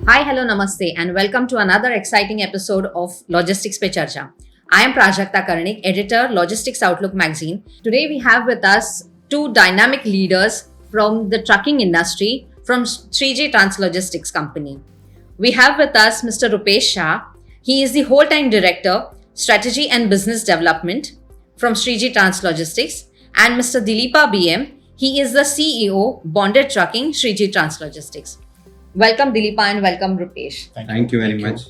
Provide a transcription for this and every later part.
Hi, hello, namaste, and welcome to another exciting episode of Logistics Pe Charcha. I am Prajakta Karnik, editor, Logistics Outlook magazine. Today we have with us two dynamic leaders from the trucking industry from Shreeji Translogistics company. We have with us Mr. Rupesh Shah. He is the whole-time director, strategy and business development from Shreeji Translogistics, and Mr. Dileepa BM. He is the CEO, Bonded Trucking, Shreeji Translogistics. Welcome, Dileepa, and welcome, Rupesh. Thank you very much.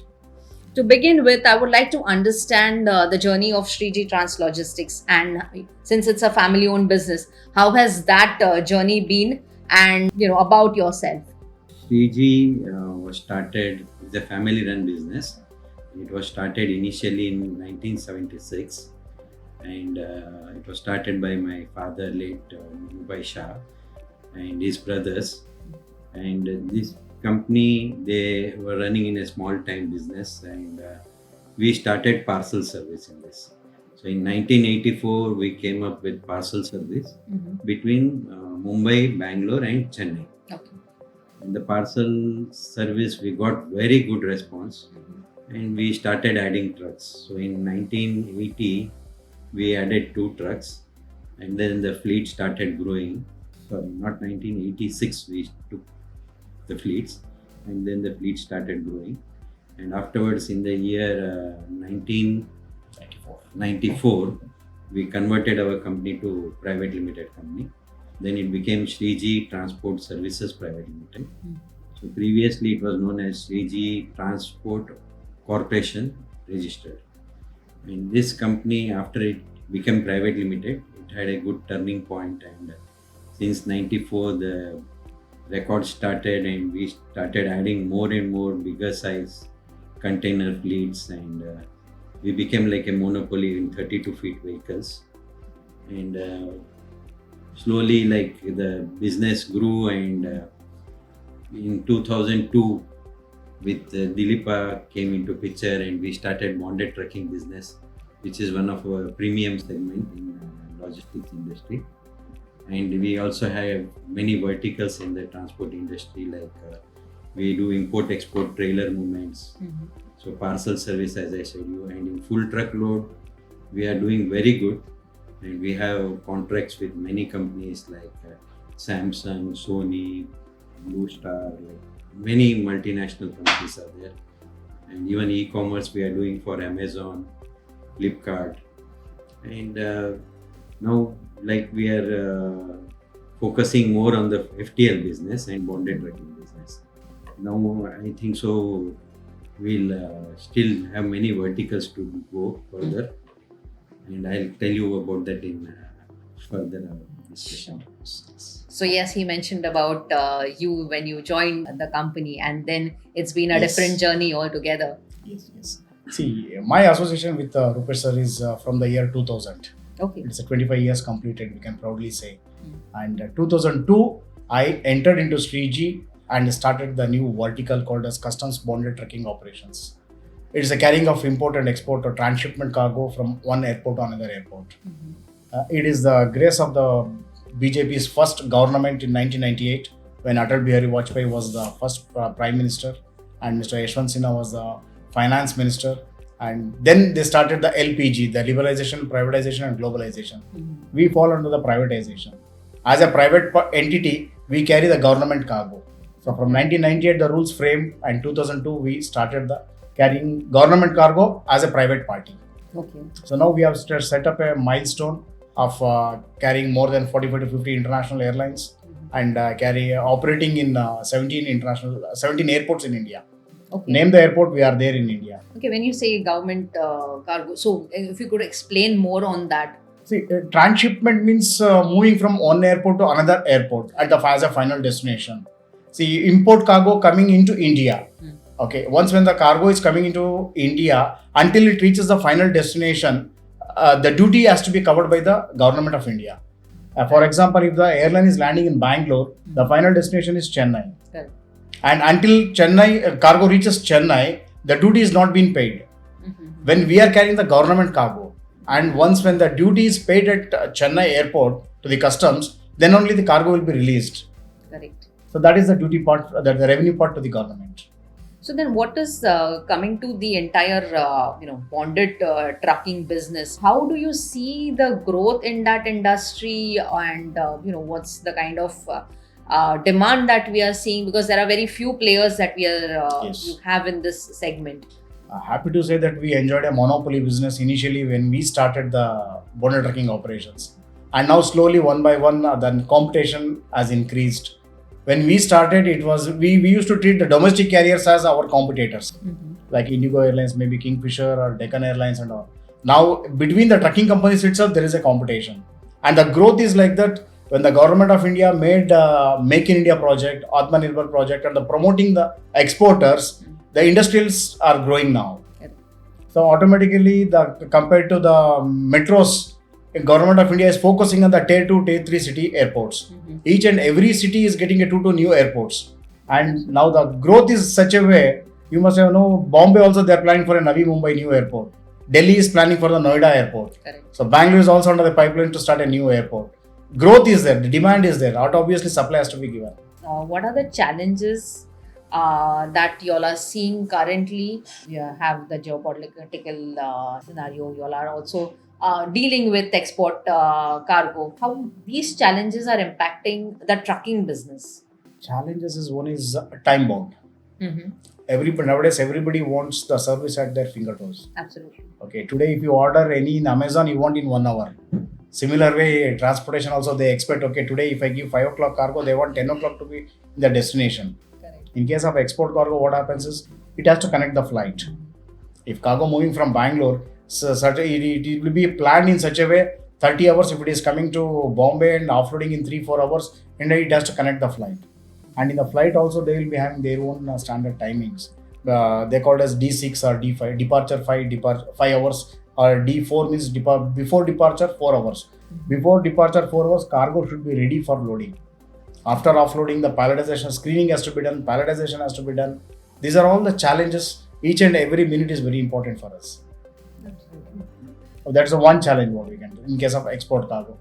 To begin with, I would like to understand the journey of Shreeji Translogistics, and since it's a family-owned business, how has that journey been, and about yourself. Shreeji was started as a family-run business. It was started initially in 1976, and it was started by my father, late Rupesh Shah, and his brothers. And this company, they were running in a small time business, and we started parcel service in this. So in 1984 we came up with parcel service between Mumbai, Bangalore and Chennai. Okay. In the parcel service we got very good response, and we started adding trucks. So in 1980 we added 2 trucks, and then the fleet started growing. Sorry, not 1986 we took the fleets, and then the fleet started growing, and afterwards in the year 1994 we converted our company to private limited company. Then it became Shreeji Transport Services Private Limited. So previously it was known as Shreeji Transport Corporation Registered, and this company, after it became private limited, it had a good turning point, and since 94 the records started, and we started adding more and more bigger size container fleets, and we became like a monopoly in 32 feet vehicles. And slowly, like, the business grew, and in 2002 with Dileepa came into picture, and we started bonded trucking business, which is one of our premium segment in logistics industry. And we also have many verticals in the transport industry, like we do import-export trailer movements, so parcel service, as I said you, and in full truckload we are doing very good, and we have contracts with many companies like Samsung, Sony, Blue Star, like many multinational companies are there. And even e-commerce we are doing for Amazon, Flipkart, and now, like, we are focusing more on the FTL business and bonded trucking business. Now I think so we'll still have many verticals to go further, and I'll tell you about that in further discussion. So yes, he mentioned about you when you joined the company, and then it's been a different journey altogether. Yes. See, my association with Rupesh sir is from the year 2000. Okay. It's a 25 years completed, we can proudly say. And 2002, I entered into Shreeji and started the new vertical called as Customs Bonded Trucking Operations. It is a carrying of import and export or transshipment cargo from one airport to another airport. It is the grace of the BJP's first government in 1998, when Atal Bihari Vajpayee was the first Prime Minister and Mr. Yashwant Sinha was the Finance Minister. And then they started the LPG, the liberalization, privatization and globalization. We fall under the privatization. As a private entity, we carry the government cargo. So from 1998 the rules framed, and 2002 we started the carrying government cargo as a private party. Okay. So now we have set up a milestone of carrying more than 45 to 50 international airlines and operating in 17 airports in India. Okay. Name the airport, we are there in India. Okay, when you say government cargo, so if you could explain more on that. See, transshipment means moving from one airport to another airport as a final destination. See, import cargo coming into India. Okay, once when the cargo is coming into India, until it reaches the final destination, the duty has to be covered by the government of India. For example, if the airline is landing in Bangalore, the final destination is Chennai. Correct. And until Chennai cargo reaches Chennai, the duty is not being paid. When we are carrying the government cargo, and once when the duty is paid at Chennai airport to the customs, then only the cargo will be released. Correct. So that is the duty part, the revenue part to the government. So then, what is coming to the entire bonded trucking business? How do you see the growth in that industry, and what's the kind of demand that we are seeing? Because there are very few players that Yes. you have in this segment. Happy to say that we enjoyed a monopoly business initially when we started the bonded trucking operations. And now slowly, one by one, the competition has increased. When we started, we used to treat the domestic carriers as our competitors, like Indigo Airlines, maybe Kingfisher or Deccan Airlines and all. Now, between the trucking companies itself, there is a competition. And the growth is like that when the government of India made Make in India project, Atmanirbhar project, and the promoting the exporters, the industrials are growing now. Correct. So automatically, compared to the metros, the government of India is focusing on the tier 2, tier 3 city airports. Each and every city is getting a 2 new airports. And now the growth is such a way, you must have known, Bombay also they are planning for a Navi Mumbai new airport. Delhi is planning for the Noida airport. Correct. So Bangalore is also under the pipeline to start a new airport. Growth is there, the demand is there. Obviously, supply has to be given. What are the challenges that you all are seeing currently? You have the geopolitical scenario. You all are also dealing with export cargo. How these challenges are impacting the trucking business? Challenges is one is time bound. Mm-hmm. Nowadays, everybody wants the service at their fingertips. Absolutely. Okay, today if you order any in Amazon, you want in 1 hour. Similar way, transportation also they expect, okay, today if I give 5 o'clock cargo, they want 10 o'clock to be in the destination. Correct. In case of export cargo, what happens is, it has to connect the flight. If cargo moving from Bangalore, it will be planned in such a way, 30 hours if it is coming to Bombay and offloading in 3-4 hours, and it has to connect the flight. And in the flight also, they will be having their own standard timings. They called as D6 or D5, departure 5 hours, or D4 means before departure 4 hours. Before departure 4 hours, cargo should be ready for loading. After offloading, the palletization, screening has to be done, palletization has to be done. These are all the challenges. Each and every minute is very important for us. Absolutely. That's the one challenge what we can do in case of export cargo.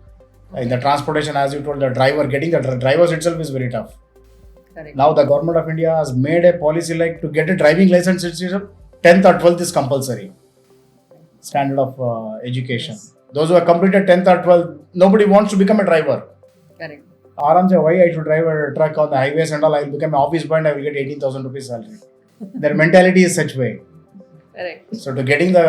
In the transportation, as you told, getting the drivers itself is very tough. Correct. Now the government of India has made a policy like to get a driving license, 10th or 12th is compulsory. Standard of education. Yes. Those who have completed 10th or 12th, nobody wants to become a driver. Correct. Aram say, why I should drive a truck on the highways and all, I will become an office boy and I will get 18,000 rupees salary. Their mentality is such way. Correct. So to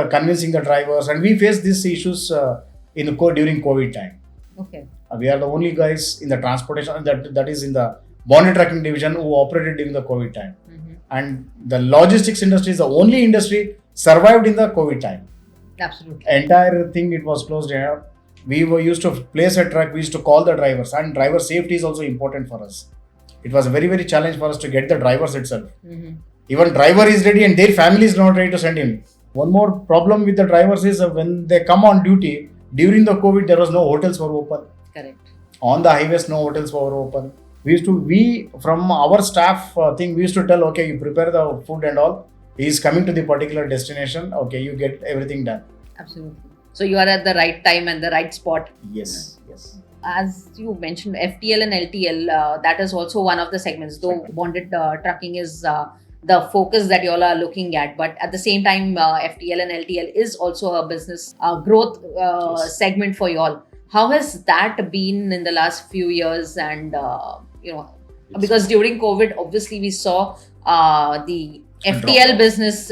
convincing the drivers, and we face these issues during COVID time. Okay. We are the only guys in the transportation that is in the bonded trucking division who operated during the COVID time. And the logistics industry is the only industry survived in the COVID time. Absolutely. Entire thing, it was closed here. We were used to place a truck, we used to call the drivers, and driver safety is also important for us. It was a very, very challenge for us to get the drivers itself. Even driver is ready and their family is not ready to send him. One more problem with the drivers is when they come on duty, during the COVID, there was no hotels were open. Correct. On the highways, no hotels were open. We from our staff we used to tell, okay, you prepare the food and all. He is coming to the particular destination. Okay, you get everything done. Absolutely. So you are at the right time and the right spot. Yes, yes. As you mentioned, FTL and LTL, that is also one of the segments, though bonded trucking is the focus that you all are looking at. But at the same time, FTL and LTL is also a business growth Yes. segment for you all. How has that been in the last few years? And, because during COVID, obviously we saw the FTL business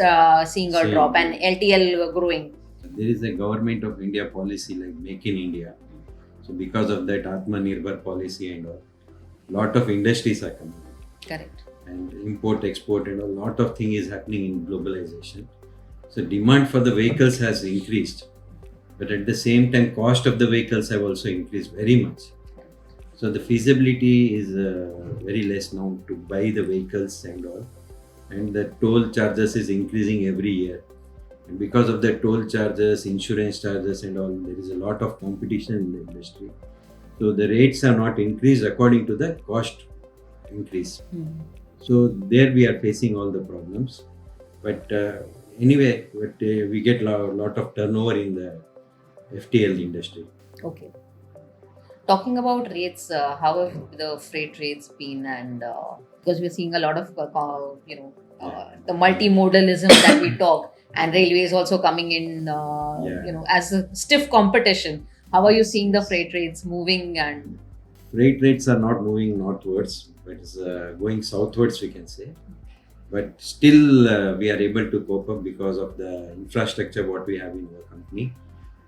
seeing a drop and LTL growing. There is a government of India policy like Make in India. So because of that Atmanirbhar policy and all, lot of industries are coming. Correct. And import, export and a lot of thing is happening in globalization. So demand for the vehicles has increased. But at the same time, cost of the vehicles have also increased very much. So the feasibility is very less now to buy the vehicles and all. And the toll charges is increasing every year. And because of the toll charges, insurance charges and all, there is a lot of competition in the industry. So the rates are not increased according to the cost increase. So there we are facing all the problems. But anyway, we get a lot of turnover in the FTL industry. Okay. Talking about rates, how have the freight rates been? And because we're seeing a lot of the multimodalism that we talk, and railways also coming in, as a stiff competition. How are you seeing the freight rates moving? And freight rates are not moving northwards, but it's going southwards, we can say. But still, we are able to cope up because of the infrastructure what we have in our company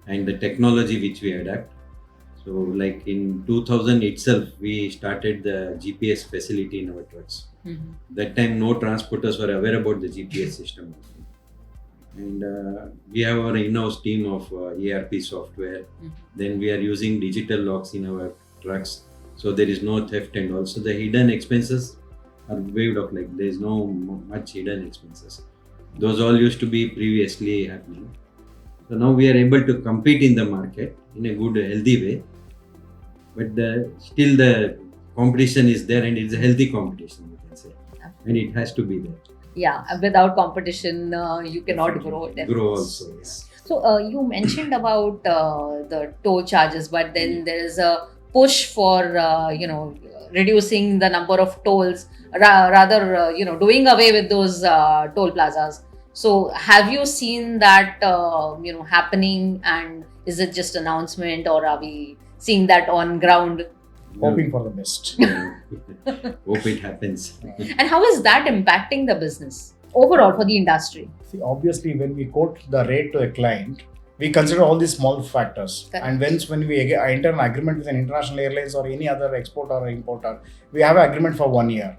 and the technology which we adapt. So, like in 2000 itself, we started the GPS facility in our trucks. That time, no transporters were aware about the GPS system. And we have our in-house team of ERP software. Then we are using digital locks in our trucks, so there is no theft, and also the hidden expenses are waived off. Like there is no much hidden expenses. Those all used to be previously happening. So now we are able to compete in the market in a good, healthy way. But still the competition is there, and it's a healthy competition, we can say, and it has to be there. yeah, without competition, you cannot grow. Grow also. Yes. So you mentioned about the toll charges, but then there is a push for reducing the number of tolls, rather doing away with those toll plazas. So have you seen that happening, and is it just announcement, or are we seeing that on ground? Hoping for the best. Hope it happens. And how is that impacting the business overall for the industry? See, obviously, when we quote the rate to a client, we consider all these small factors. Correct. And when we enter an agreement with an international airlines or any other exporter or importer, we have an agreement for 1 year.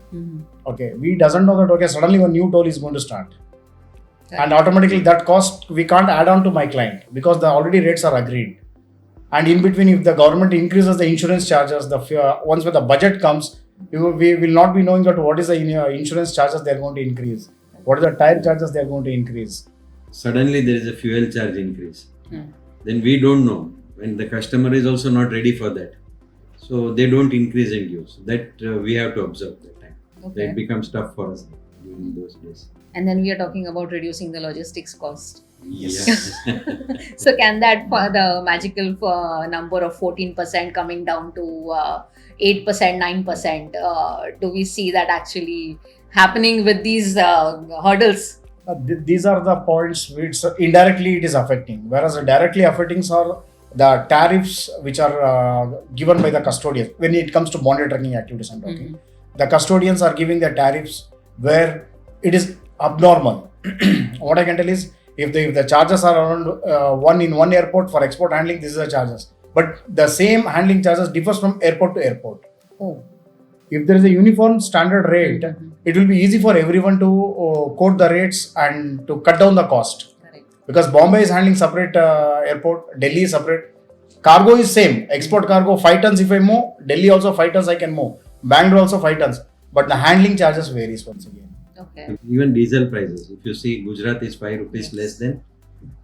Okay, we doesn't know that, okay, suddenly one new toll is going to start. Correct. And automatically that cost we can't add on to my client because the already rates are agreed. And in between, if the government increases the insurance charges, once when the budget comes, we will not be knowing that what is the insurance charges they are going to increase, what is the tire charges they are going to increase. Suddenly there is a fuel charge increase. Then we don't know, when the customer is also not ready for that. So they don't increase and give. So that we have to observe that time. Okay. That becomes tough for us during those days. And then we are talking about reducing the logistics cost. Yes. So can that the magical number of 14% coming down to 8%, 9%, do we see that actually happening with these hurdles? These are the points which indirectly it is affecting, whereas the directly affecting are the tariffs which are given by the custodians. When it comes to bonded tracking activities, I'm talking, the custodians are giving the tariffs where it is abnormal. What I can tell is, if the charges are around one airport for export handling, this is the charges. But the same handling charges differs from airport to airport. Oh. If there is a uniform standard rate, it will be easy for everyone to quote the rates and to cut down the cost. Correct. Because Bombay is handling separate airport, Delhi is separate. Cargo is same. Export cargo 5 tons if I move, Delhi also 5 tons I can move. Bangalore also 5 tons. But the handling charges varies once again. Okay. Even diesel prices. If you see, Gujarat is 5 rupees less than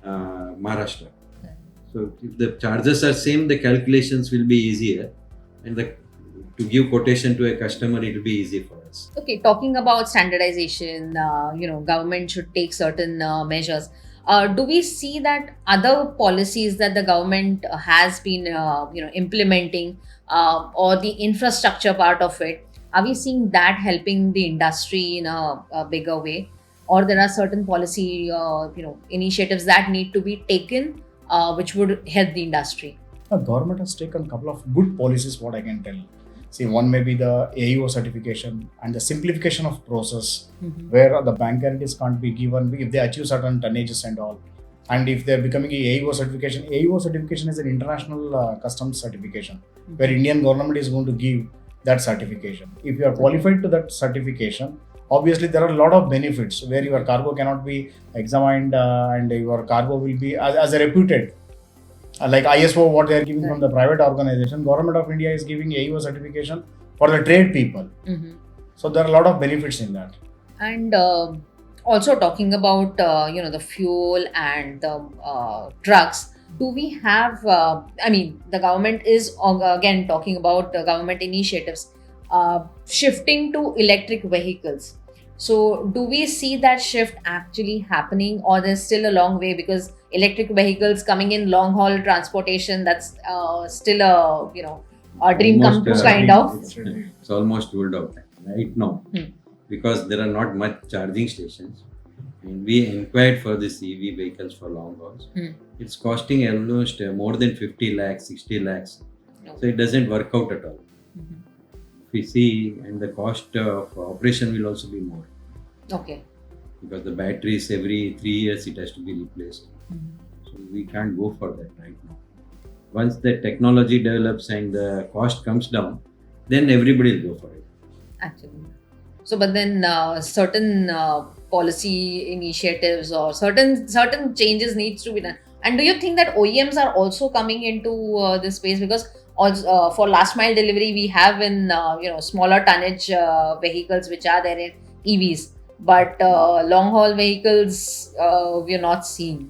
Maharashtra. Okay. So if the charges are same, the calculations will be easier, and to give quotation to a customer, it will be easy for us. Okay, talking about standardization, government should take certain measures. Do we see that other policies that the government has been, implementing, or the infrastructure part of it, are we seeing that helping the industry in a bigger way, or there are certain policy, initiatives that need to be taken, which would help the industry? The government has taken a couple of good policies, what I can tell. See, one may be the AEO certification and the simplification of process, where the bank guarantees can't be given if they achieve certain tonnages and all. And if they're becoming a AEO certification is an international customs certification, where Indian government is going to give that certification. If you are qualified to that certification, obviously there are a lot of benefits where your cargo cannot be examined and your cargo will be as a reputed. Like ISO, what they are giving from the private organization, Government of India is giving AEO certification for the trade people. So there are a lot of benefits in that. And also talking about the fuel and the trucks, do we have, the government is again talking about government initiatives shifting to electric vehicles. So do we see that shift actually happening, or there's still a long way, because electric vehicles coming in long haul transportation, that's still a dream come true kind of? It's almost ruled out right now. because there are not much charging stations. And we inquired for this EV vehicles for long hauls. It's costing almost more than 50 lakhs, 60 lakhs. No. So it doesn't work out at all. Mhm. If we see, and the cost of operation will also be more Okay. because the batteries every 3 years it has to be replaced. So we can't go for that right now. Once the technology develops and the cost comes down, then everybody will go for it. Actually. So, but then certain policy initiatives or certain changes needs to be done. And do you think that OEMs are also coming into this space, because also for last mile delivery we have in smaller tonnage vehicles which are there in EVs, but long haul vehicles we are not seeing.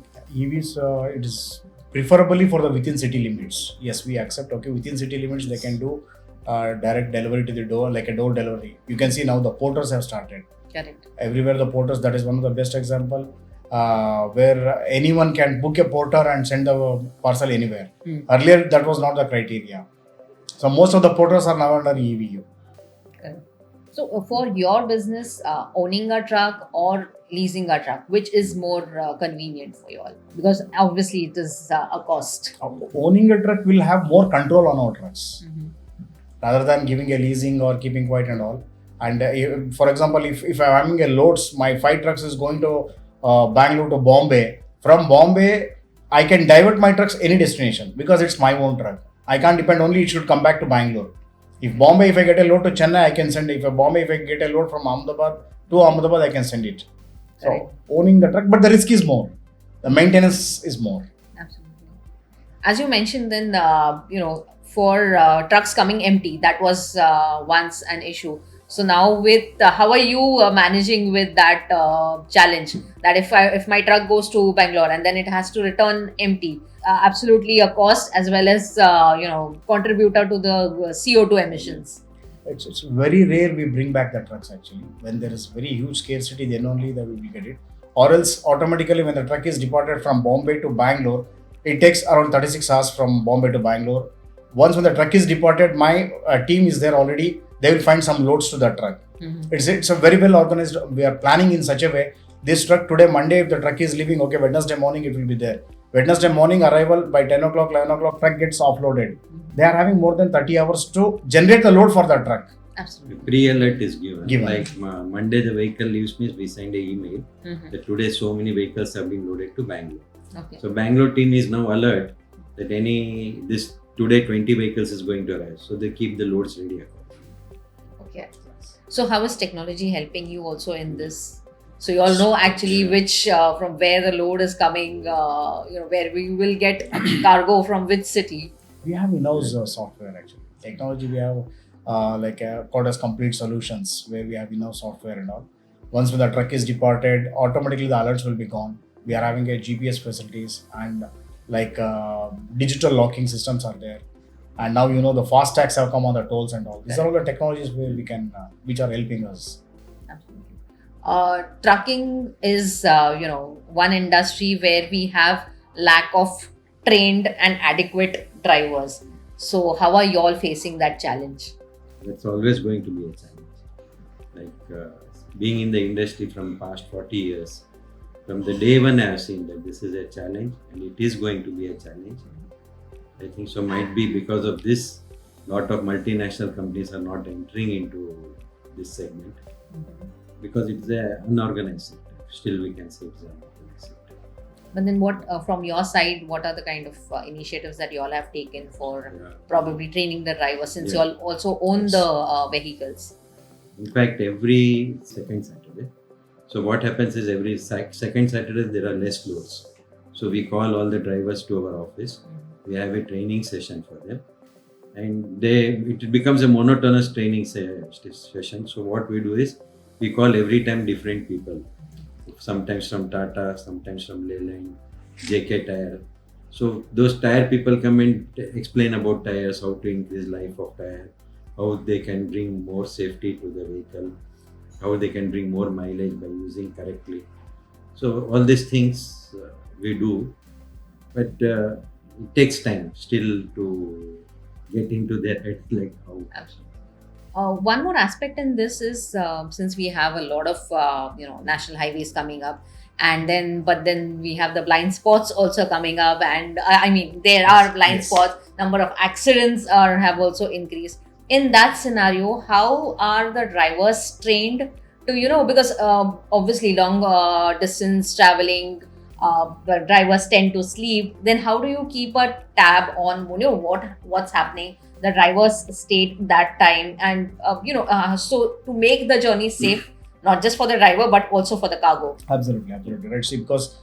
EVs, it is preferably for the within city limits. Yes, we accept. Okay, within city limits they can do direct delivery to the door, like a door delivery. You can see now the porters have started. Correct. Everywhere the porters, that is one of the best example where anyone can book a porter and send the parcel anywhere. Earlier that was not the criteria. So most of the porters are now under EVU. So for your business, owning a truck or leasing a truck, which is more convenient for you all? Because obviously it is a cost. Owning a truck will have more control on our trucks rather than giving a leasing or keeping quiet and all. And for example, if I'm having a loads, my 5 trucks is going to Bangalore to Bombay. From Bombay, I can divert my trucks any destination because it's my own truck. I can't depend only it should come back to Bangalore. If Bombay, if I get a load to Chennai, I can send it. If Bombay, if I get a load from Ahmedabad to Ahmedabad, I can send it. So Right. owning the truck, but the risk is more. The maintenance is more. Absolutely. As you mentioned, then for trucks coming empty, that was once an issue. So now with how are you managing with that challenge? That if my truck goes to Bangalore and then it has to return empty, absolutely a cost as well as contributor to the CO2 emissions. It's very rare we bring back the trucks actually. When there is very huge scarcity, then only that we will get it. Or else automatically when the truck is departed from Bombay to Bangalore, it takes around 36 hours from Bombay to Bangalore. Once when the truck is departed, my team is there already. They will find some loads to the truck. It's a very well organized. We are planning in such a way. This truck today, Monday, if the truck is leaving, okay, Wednesday morning it will be there. Wednesday morning arrival by 10 o'clock, 11 o'clock, truck gets offloaded. They are having more than 30 hours to generate the load for the truck. Absolutely. Pre-alert is given. Given. Like Monday the vehicle leaves means we send an email that today so many vehicles have been loaded to Bangalore. Okay. So Bangalore team is now alert that this today 20 vehicles is going to arrive. So they keep the loads ready. Okay. So how is technology helping you also in this? So you all know actually which from where the load is coming, where we will get cargo from which city. We have in-house software actually. Technology we have called as complete solutions where we have in-house software and all. Once when the truck is departed, automatically the alerts will be gone. We are having a GPS facilities and digital locking systems are there. And now the fast tags have come on the tolls and all. These are all the technologies where we can, which are helping us. Absolutely. Trucking is one industry where we have lack of trained and adequate drivers. So how are you all facing that challenge? That's always going to be a challenge. Being in the industry from past 40 years, from the day one I have seen that this is a challenge and it is going to be a challenge. I think so might be because of this, lot of multinational companies are not entering into this segment because it's an unorganized sector. Still we can say it's an unorganized sector. But then what, from your side, what are the kind of initiatives that you all have taken for probably training the driver, since you all also own the vehicles? In fact, every second Saturday. So what happens is every second Saturday there are less loads. So we call all the drivers to our office. We have a training session for them. And it becomes a monotonous training session. So what we do is, we call every time different people. Sometimes from Tata, sometimes from Leyland, JK Tire. So those tire people come and explain about tires, how to increase life of tire, how they can bring more safety to the vehicle, how they can bring more mileage by using correctly. So all these things we do, but it takes time still to get into their head, like how. Absolutely. One more aspect in this is since we have a lot of national highways coming up, and then we have the blind spots also coming up, and I mean there are blind Yes. spots. Number of accidents are have also increased. In that scenario, how are the drivers trained to because obviously long distance traveling. The drivers tend to sleep. Then how do you keep a tab on what's happening the driver's state that time, and so to make the journey safe, not just for the driver but also for the cargo. Absolutely right. See, because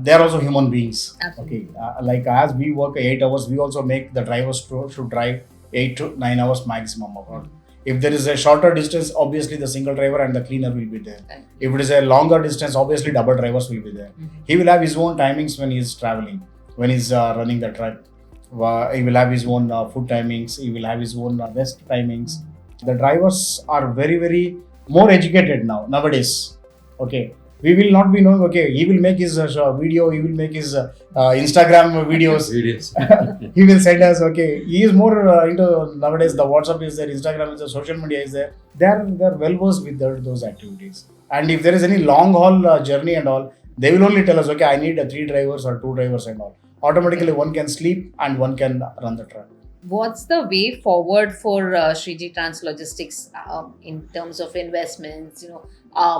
they are also human beings. Absolutely. Okay, like as we work 8 hours, we also make the drivers should drive 8 to 9 hours maximum abroad. If there is a shorter distance, obviously the single driver and the cleaner will be there. Right. If it is a longer distance, obviously double drivers will be there. Mhm. He will have his own timings when he is traveling, when he is running the truck. He will have his own food timings. He will have his own rest timings. The drivers are very more educated nowadays. Okay, we will not be knowing. Okay, he will make his video. He will make his Instagram videos. He will send us. Okay, he is more into nowadays. The WhatsApp is there, Instagram is there, social media is there. They're well versed with those activities. And if there is any long haul journey and all, they will only tell us. Okay, I need 3 drivers or 2 drivers and all. Automatically, one can sleep and one can run the truck. What's the way forward for Shreeji Translogistics in terms of investments?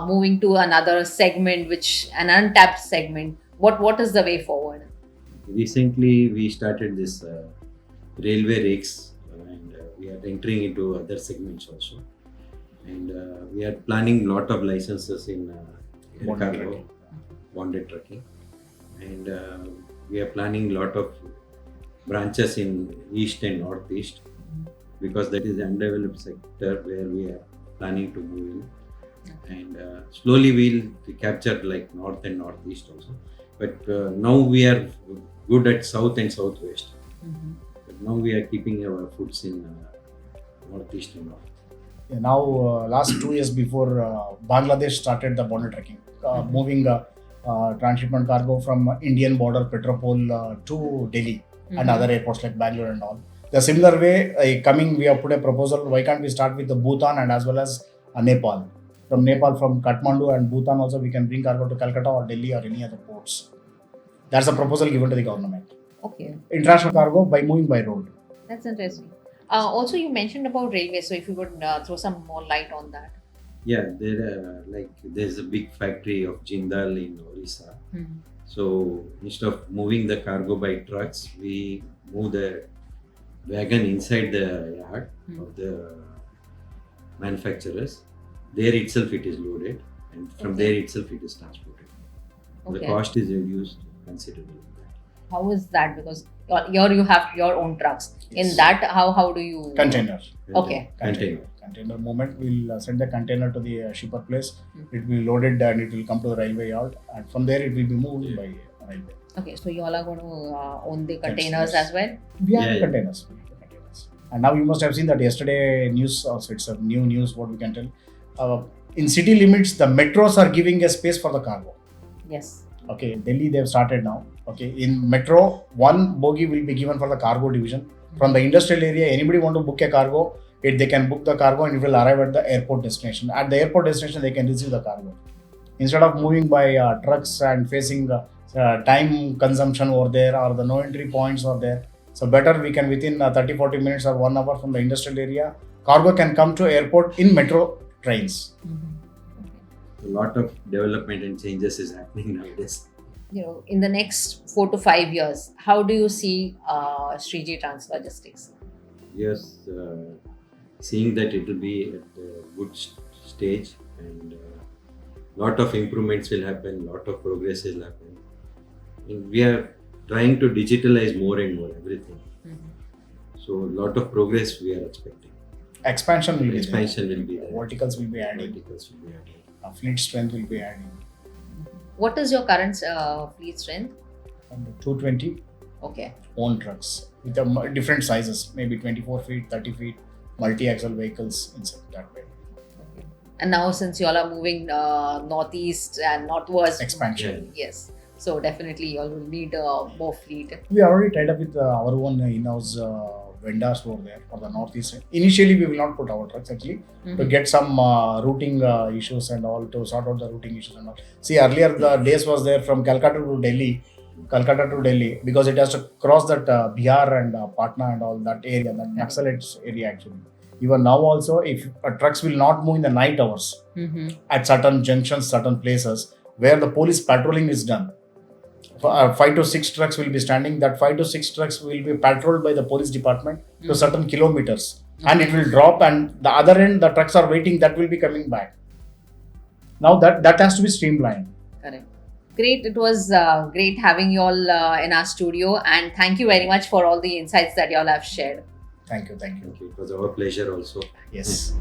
Moving to another segment, which an untapped segment. What is the way forward? Recently, we started this railway rakes, and we are entering into other segments also. And we are planning lot of licenses in air Bonded cargo, trucking. bonded trucking, and we are planning lot of branches in east and northeast, because that is the undeveloped sector where we are planning to move in. And slowly we'll capture like north and northeast also. But now we are good at south and southwest. Mhm. But now we are keeping our foots in northeast and north. Yeah, now, last 2 years before Bangladesh started the border trekking, moving transshipment cargo from Indian border Petropol to Delhi and other airports like Bangalore and all. The similar way, we have put a proposal. Why can't we start with the Bhutan and as well as Nepal? From Nepal, from Kathmandu and Bhutan also, we can bring cargo to Calcutta or Delhi or any other ports. That's a proposal given to the government. Okay, International cargo by moving by road. that's interesting. Also, you mentioned about railway, so if you could throw some more light on that. Yeah, there's a big factory of Jindal in Orissa. Mhm. So instead of moving the cargo by trucks, we move the wagon inside the yard of the manufacturers. There itself it is loaded, and from there itself it is transported. The Okay. cost is reduced considerably. How is that? Because here you have your own trucks. In Yes. that, how do you? Container. Okay. Container. Moment we'll send the container to the shipper place. Mhm. It will be loaded and it will come to the railway yard, and from there it will be moved by railway. Okay, so you all are going to own the containers yes. as well. We have Yeah, the yeah. containers. And now you must have seen that yesterday news. Also, it's a new news. What we can tell. In city limits, the metros are giving a space for the cargo. Yes. Okay, Delhi they've started now. Okay, in metro, one bogie will be given for the cargo division. From the industrial area, anybody want to book a cargo, they can book the cargo and it will arrive at the airport destination. At the airport destination, they can receive the cargo. Instead of moving by trucks and facing time consumption over there, or the no entry points are there. So better we can within 30-40 minutes or 1 hour from the industrial area, cargo can come to airport in metro trains. A lot of development and changes is happening nowadays. In the next 4 to 5 years, how do you see Shreeji Translogistics? Yes, seeing that it will be at a good stage, and lot of improvements will happen, lot of progress will happen. And we are trying to digitalize more and more everything. So lot of progress we are expecting. Expansion will be Expansion there. will be there. Verticals will be adding. Verticals will be added. Fleet strength will be adding. What is your current fleet strength? And 220 Okay. own trucks with different sizes, maybe 24 feet, 30 feet, multi-axle vehicles inside that way. Okay. And now since you all are moving northeast and northwards, Expansion. yes. So definitely you all will need more fleet. We are already tied up with our own in-house vendors over there for the northeast side. Initially, we will not put our trucks actually to get some routing issues and all, to sort out the routing issues and all. See, earlier the days was there from Calcutta to Delhi, because it has to cross that Bihar and Patna and all that area, that Naxalites area actually. Even now also, if trucks will not move in the night hours at certain junctions, certain places where the police patrolling is done. 5 to 6 trucks will be standing. That 5 to 6 trucks will be patrolled by the police department to certain kilometers, and it will drop. And the other end, the trucks are waiting. That will be coming back. Now that has to be streamlined. Correct. Great. It was great having you all in our studio, and thank you very much for all the insights that you all have shared. Thank you. It was our pleasure also. Yes.